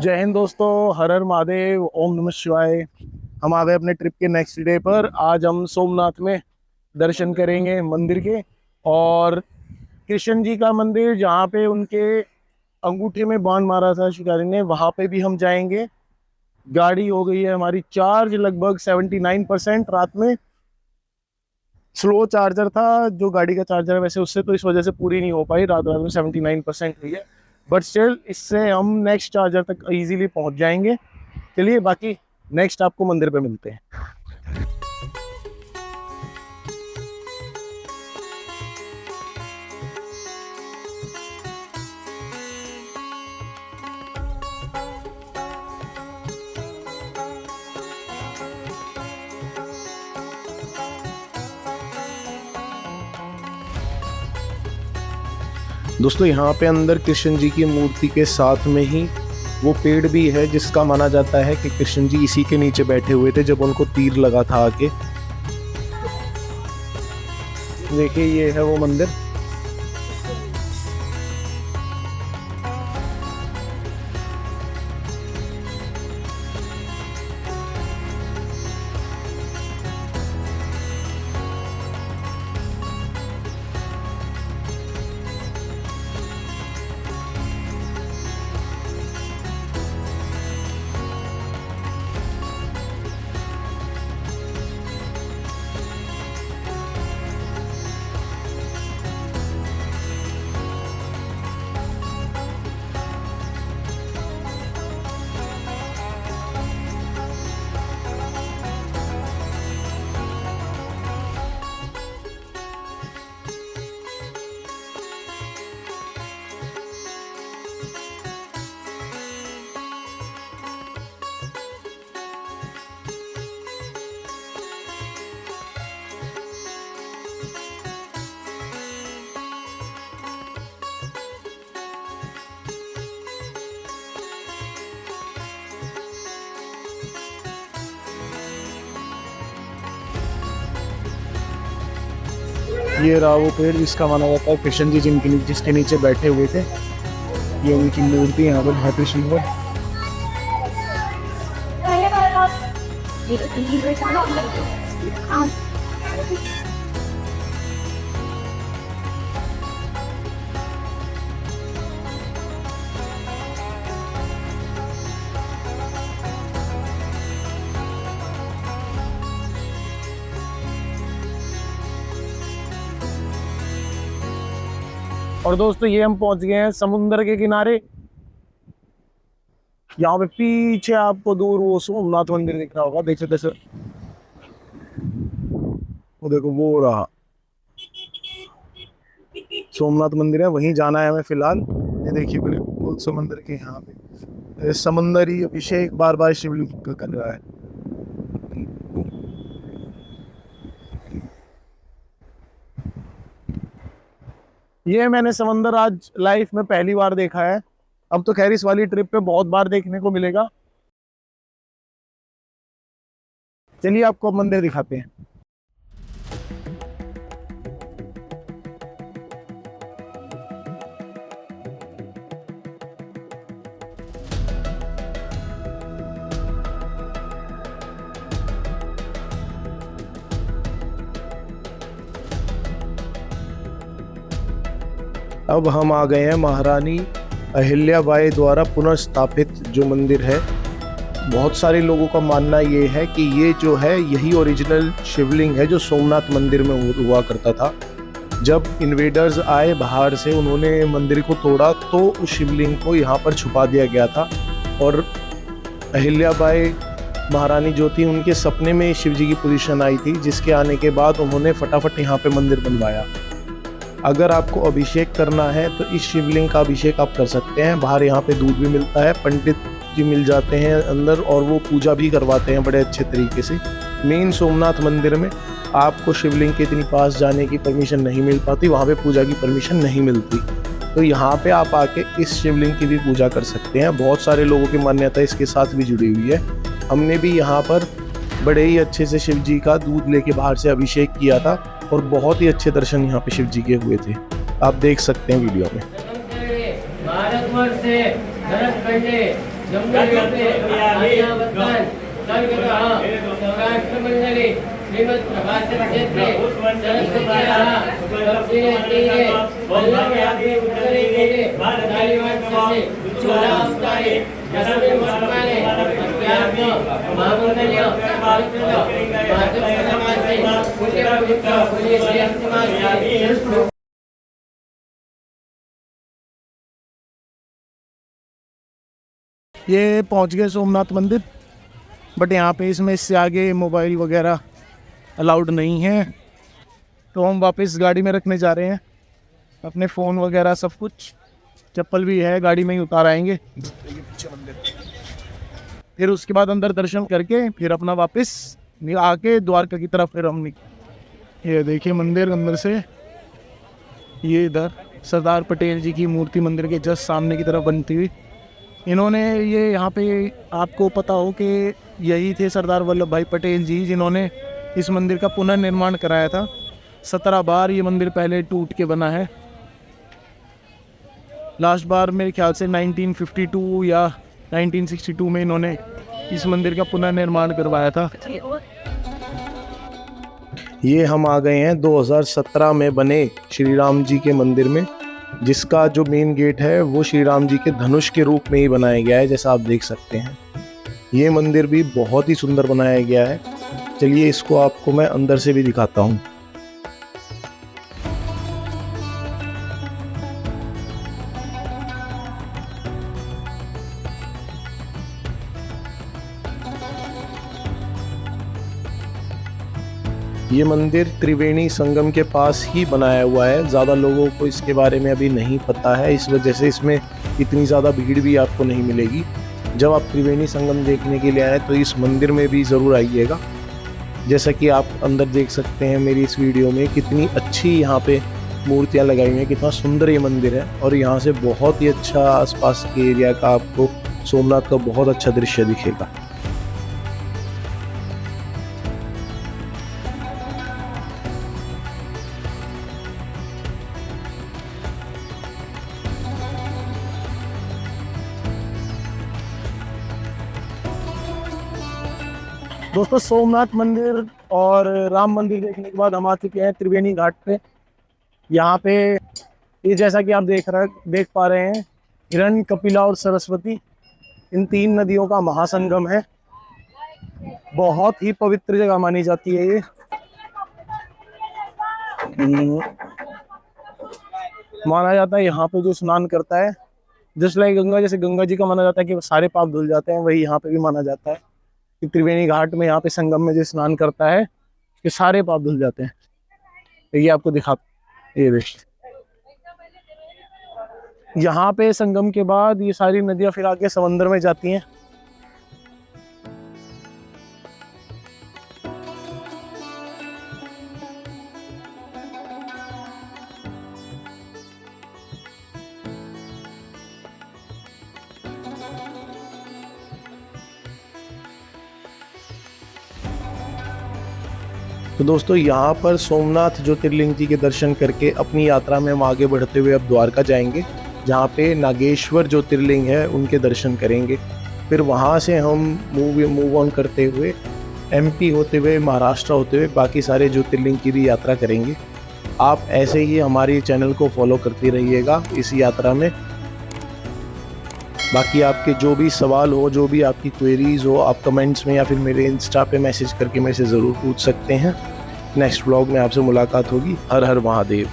जय हिंद दोस्तों, हर हर महादेव, ओम नमः शिवाय। हम आ गए अपने ट्रिप के नेक्स्ट डे पर। आज हम सोमनाथ में दर्शन करेंगे मंदिर के, और कृष्ण जी का मंदिर जहाँ पे उनके अंगूठे में बाण मारा था शिकारी ने, वहां पे भी हम जाएंगे। गाड़ी हो गई है हमारी चार्ज लगभग 79%। रात में स्लो चार्जर था जो गाड़ी का चार्जर है वैसे, उससे तो इस वजह से पूरी नहीं हो पाई। रात रात में 79% हुई है, बट स्टिल इससे हम नेक्स्ट चार्जर तक इजीली पहुंच जाएंगे। चलिए, बाकी नेक्स्ट आपको मंदिर पे मिलते हैं। दोस्तों, यहाँ पे अंदर कृष्ण जी की मूर्ति के साथ में ही वो पेड़ भी है जिसका माना जाता है कि कृष्ण जी इसी के नीचे बैठे हुए थे जब उनको तीर लगा था आके। देखिए, ये है वो मंदिर। ये रहा वो पेड़ जिसका माना जाता है कृष्ण जी जिसके नीचे बैठे हुए थे। ये उनकी मूर्ति यहाँ पर बहुत सुंदर। और दोस्तों, ये हम पहुंच गए हैं समुद्र के किनारे। यहाँ पे पीछे आपको दूर वो सोमनाथ मंदिर दिख रहा होगा, देख सकते। वो देखो, वो रहा सोमनाथ मंदिर है, वहीं जाना है हमें फिलहाल। ये देखिए बिल्कुल समुद्र के यहाँ पे समुद्री अभिषेक बार बार शिवलिंग का कर रहा है। ये मैंने समंदर आज लाइफ में पहली बार देखा है। अब तो खैर इस वाली ट्रिप पे बहुत बार देखने को मिलेगा। चलिए, आपको मंदिर दिखाते हैं। अब हम आ गए हैं महारानी अहिल्याबाई द्वारा पुनर्स्थापित जो मंदिर है। बहुत सारे लोगों का मानना ये है कि ये जो है यही ओरिजिनल शिवलिंग है जो सोमनाथ मंदिर में हुआ करता था। जब इन्वेडर्स आए बाहर से, उन्होंने मंदिर को तोड़ा तो उस शिवलिंग को यहाँ पर छुपा दिया गया था। और अहिल्याबाई महारानी जो थी, उनके सपने में शिव जी की पोजीशन आई थी, जिसके आने के बाद उन्होंने फटाफट यहाँ पे मंदिर बनवाया। अगर आपको अभिषेक करना है तो इस शिवलिंग का अभिषेक आप कर सकते हैं। बाहर यहाँ पे दूध भी मिलता है, पंडित जी मिल जाते हैं अंदर और वो पूजा भी करवाते हैं बड़े अच्छे तरीके से। मेन सोमनाथ मंदिर में आपको शिवलिंग के इतनी पास जाने की परमिशन नहीं मिल पाती, वहाँ पे पूजा की परमिशन नहीं मिलती। तो यहाँ पे आप आके इस शिवलिंग की भी पूजा कर सकते हैं। बहुत सारे लोगों की मान्यता इसके साथ भी जुड़ी हुई है। हमने भी यहाँ पर बड़े ही अच्छे से शिव जी का दूध लेके बाहर से अभिषेक किया था और बहुत ही अच्छे दर्शन यहाँ पे शिव जी के हुए थे, आप देख सकते हैं वीडियो में। भारतवर्ष से ये पहुंच गए सोमनाथ मंदिर, बट यहाँ पे इससे आगे मोबाइल वगैरह अलाउड नहीं है, तो हम वापस गाड़ी में रखने जा रहे हैं अपने फ़ोन वगैरह सब कुछ। चप्पल भी है, गाड़ी में ही उतार आएंगे। फिर उसके बाद अंदर दर्शन करके फिर अपना वापस आके द्वारका की तरफ फिर हम ये देखिए मंदिर अंदर से। ये इधर सरदार पटेल जी की मूर्ति मंदिर के जस्ट सामने की तरफ बनती हुई। इन्होंने ये यहाँ पे आपको पता हो कि यही थे सरदार वल्लभ भाई पटेल जी जिन्होंने इस मंदिर का पुनर्निर्माण कराया था। 17 बार ये मंदिर पहले टूट के बना है। लास्ट बार मेरे ख्याल से 1952 या 1962 में इन्होंने इस मंदिर का पुनर्निर्माण करवाया था। ये हम आ गए हैं 2017 में बने श्री राम जी के मंदिर में, जिसका जो मेन गेट है वो श्री राम जी के धनुष के रूप में ही बनाया गया है, जैसा आप देख सकते हैं। ये मंदिर भी बहुत ही सुंदर बनाया गया है। चलिए इसको आपको मैं अंदर से भी दिखाता हूँ। ये मंदिर त्रिवेणी संगम के पास ही बनाया हुआ है। ज़्यादा लोगों को इसके बारे में अभी नहीं पता है, इस वजह से इसमें इतनी ज़्यादा भीड़ भी आपको नहीं मिलेगी। जब आप त्रिवेणी संगम देखने के लिए आए तो इस मंदिर में भी ज़रूर आइएगा। जैसा कि आप अंदर देख सकते हैं मेरी इस वीडियो में, कितनी अच्छी यहाँ पे मूर्तियाँ लगाई हुई हैं, कितना सुंदर ये मंदिर है। और यहाँ से बहुत ही अच्छा आसपास के एरिया का आपको सोमनाथ का बहुत अच्छा दृश्य दिखेगा। दोस्तों सोमनाथ मंदिर और राम मंदिर देखने के बाद हम आ चुके हैं त्रिवेणी घाट पे। यहाँ पे ये जैसा कि आप देख पा रहे हैं, हिरण्य, कपिला और सरस्वती, इन 3 नदियों का महासंगम है। बहुत ही पवित्र जगह मानी जाती है ये। माना जाता है यहाँ पे जो स्नान करता है, जस्ट लाइक गंगा, जैसे गंगा जी का माना जाता है कि सारे पाप धुल जाते हैं, वही यहाँ पे भी माना जाता है कि त्रिवेणी घाट में यहाँ पे संगम में जो स्नान करता है कि सारे पाप धुल जाते हैं। ये आपको दिखा, ये देखिए यहाँ पे संगम के बाद ये सारी नदियां फिर आगे समंदर में जाती हैं। तो दोस्तों यहाँ पर सोमनाथ ज्योतिर्लिंग जी के दर्शन करके अपनी यात्रा में हम आगे बढ़ते हुए अब द्वारका जाएंगे, जहाँ पे नागेश्वर ज्योतिर्लिंग है उनके दर्शन करेंगे। फिर वहाँ से हम मूव ऑन करते हुए एमपी होते हुए, महाराष्ट्र होते हुए बाकी सारे ज्योतिर्लिंग की भी यात्रा करेंगे। आप ऐसे ही हमारे चैनल को फॉलो करते रहिएगा इस यात्रा में। बाकी आपके जो भी सवाल हो, जो भी आपकी क्वेरीज हो, आप कमेंट्स में या फिर मेरे इंस्टा पे मैसेज करके मेरे से ज़रूर पूछ सकते हैं। नेक्स्ट व्लॉग में आपसे मुलाकात होगी। हर हर महादेव।